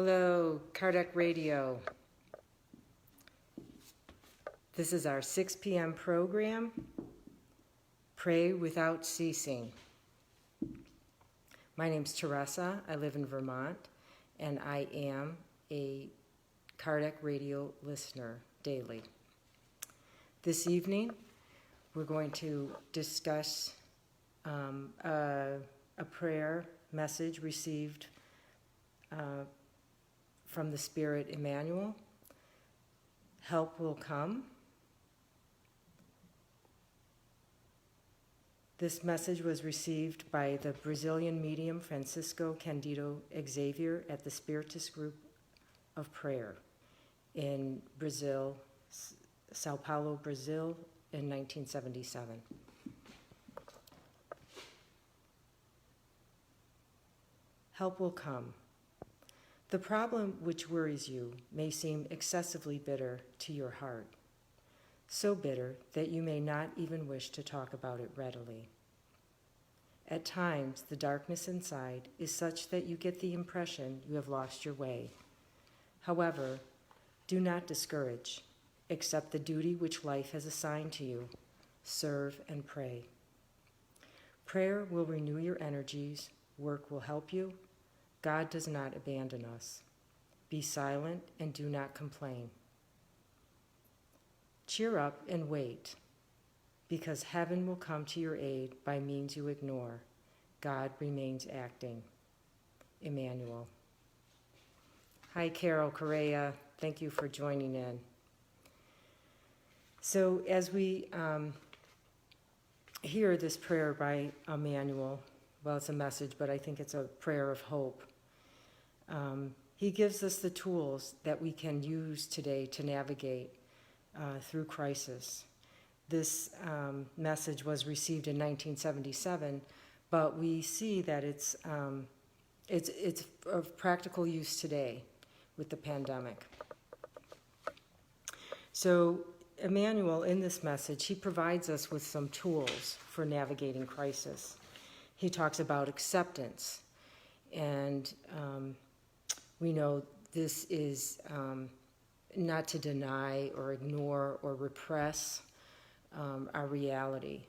Hello, Kardec Radio. This is our 6 p.m. program, Pray Without Ceasing. My name's Teresa. I live in Vermont, and I am a Kardec Radio listener daily. This evening, we're going to discuss a prayer message received from the Spirit Emmanuel. Help will come. This message was received by the Brazilian medium Francisco Candido Xavier at the Spiritist Group of Prayer in Brazil, Sao Paulo, Brazil, in 1977. Help will come. The problem which worries you may seem excessively bitter to your heart, so bitter that you may not even wish to talk about it readily. At times, the darkness inside is such that you get the impression you have lost your way. However, do not discourage. Accept the duty which life has assigned to you. Serve and pray. Prayer will renew your energies. Work will help you. God does not abandon us. Be silent and do not complain. Cheer up and wait, because heaven will come to your aid by means you ignore. God remains acting. Emmanuel. Hi, Carol Correa. Thank you for joining in. So as we hear this prayer by Emmanuel, well, it's a message, but I think it's a prayer of hope. He gives us the tools that we can use today to navigate through crisis. This message was received in 1977, but we see that it's of practical use today with the pandemic. So Emmanuel, in this message, he provides us with some tools for navigating crisis. He talks about acceptance, and we know this is not to deny or ignore or repress our reality.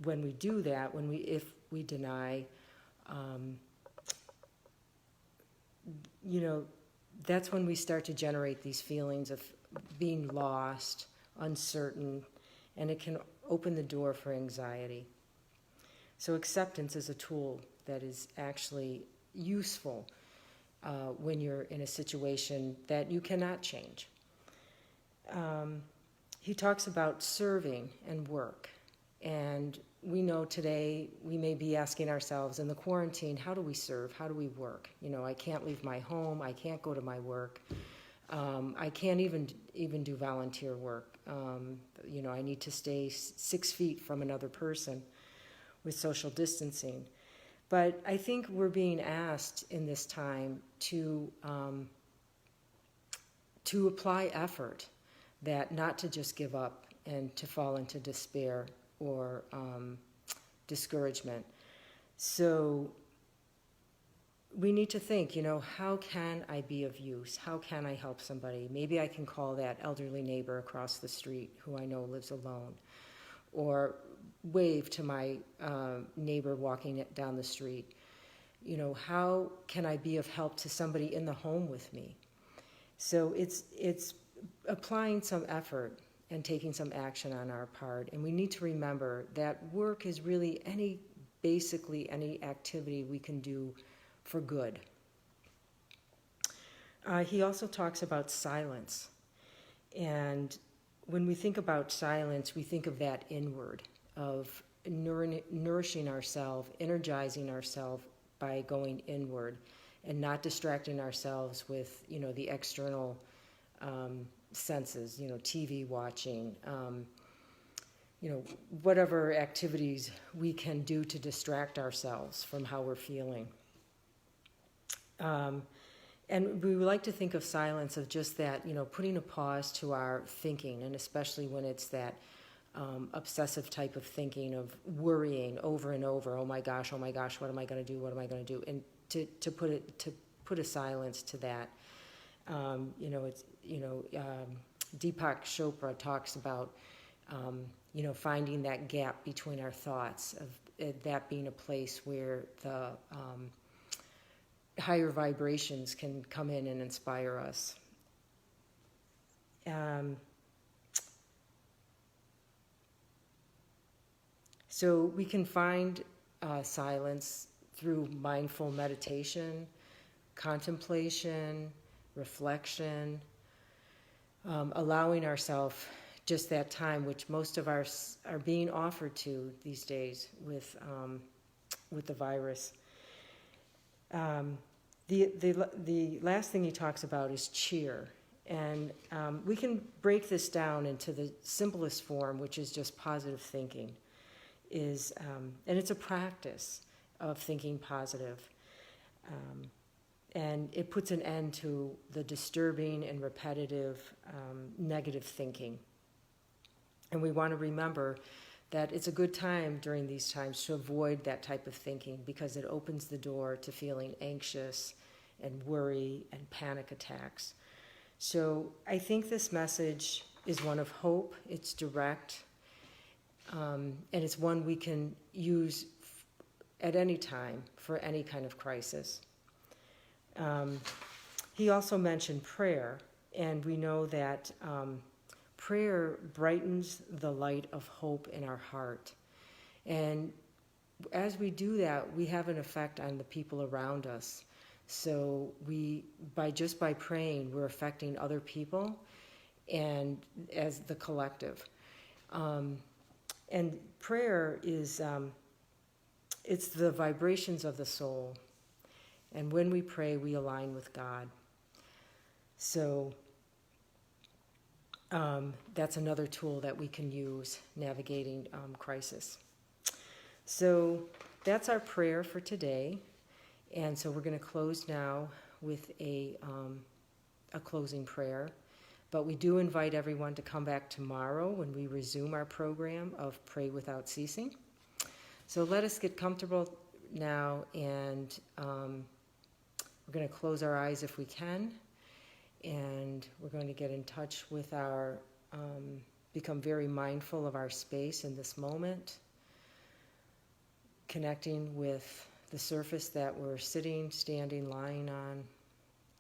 When we do that, if we deny, that's when we start to generate these feelings of being lost, uncertain, and it can open the door for anxiety. So acceptance is a tool that is actually useful when you're in a situation that you cannot change. He talks about serving and work. And we know today we may be asking ourselves in the quarantine, how do we serve? How do we work? I can't leave my home. I can't go to my work. I can't even do volunteer work. I need to stay 6 feet from another person with social distancing. But I think we're being asked in this time to apply effort, that not to just give up and to fall into despair or discouragement. So we need to think, how can I be of use? How can I help somebody? Maybe I can call that elderly neighbor across the street who I know lives alone, or wave to my neighbor walking down the street. How can I be of help to somebody in the home with me? So it's applying some effort and taking some action on our part. And we need to remember that work is really basically any activity we can do for good. He also talks about silence. And when we think about silence, we think of that inward, of nourishing ourselves, energizing ourselves by going inward and not distracting ourselves with, the external senses, TV watching, whatever activities we can do to distract ourselves from how we're feeling. And we would like to think of silence of just that, putting a pause to our thinking, and especially when it's that obsessive type of thinking of worrying over and over, oh my gosh, what am I going to do, and to put a silence to that. Deepak Chopra talks about, finding that gap between our thoughts, of that being a place where the higher vibrations can come in and inspire us. So we can find silence through mindful meditation, contemplation, reflection, allowing ourselves just that time, which most of us are being offered to these days with the virus. The last thing he talks about is cheer. And we can break this down into the simplest form, which is just positive thinking. And it's a practice of thinking positive. And it puts an end to the disturbing and repetitive negative thinking. And we want to remember that it's a good time during these times to avoid that type of thinking, because it opens the door to feeling anxious and worry and panic attacks. So I think this message is one of hope. It's direct, and it's one we can use at any time for any kind of crisis. He also mentioned prayer, and we know that prayer brightens the light of hope in our heart. And as we do that, we have an effect on the people around us. So by praying, we're affecting other people and as the collective. And prayer is, it's the vibrations of the soul. And when we pray, we align with God. So that's another tool that we can use navigating crisis. So that's our prayer for today. And so we're going to close now with a closing prayer. But we do invite everyone to come back tomorrow when we resume our program of Pray Without Ceasing. So let us get comfortable now, and we're going to close our eyes if we can. And we're going to get in touch with become very mindful of our space in this moment, connecting with the surface that we're sitting, standing, lying on.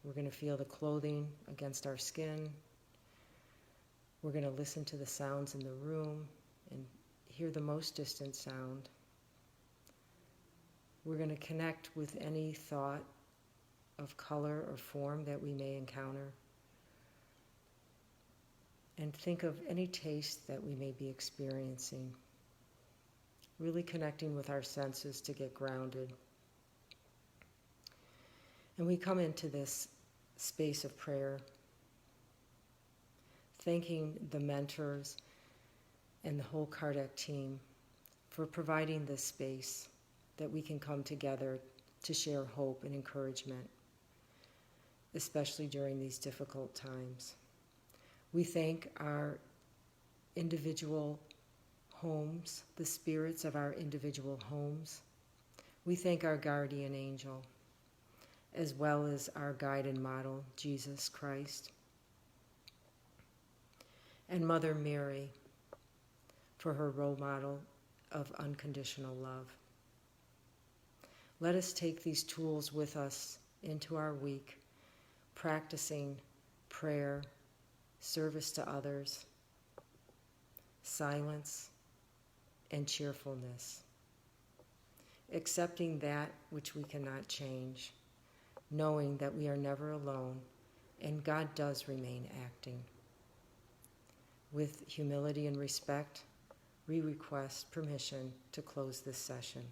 We're going to feel the clothing against our skin. We're going to listen to the sounds in the room and hear the most distant sound. We're going to connect with any thought of color or form that we may encounter. And think of any taste that we may be experiencing. Really connecting with our senses to get grounded. And we come into this space of prayer, thanking the mentors and the whole Kardec team for providing this space that we can come together to share hope and encouragement, especially during these difficult times. We thank our individual homes, the spirits of our individual homes. We thank our guardian angel, as well as our guide and model, Jesus Christ. And Mother Mary for her role model of unconditional love. Let us take these tools with us into our week, practicing prayer, service to others, silence, and cheerfulness, accepting that which we cannot change, knowing that we are never alone and God does remain acting. With humility and respect, we request permission to close this session,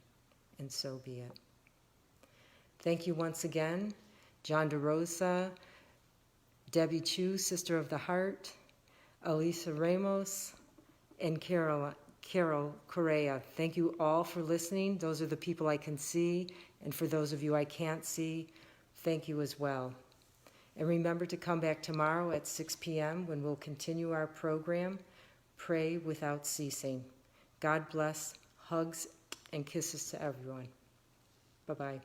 and so be it. Thank you once again, John DeRosa, Debbie Chu, Sister of the Heart, Elisa Ramos, and Carol Correa. Thank you all for listening. Those are the people I can see, and for those of you I can't see, thank you as well. And remember to come back tomorrow at 6 p.m. when we'll continue our program, Pray Without Ceasing. God bless, hugs, and kisses to everyone. Bye-bye.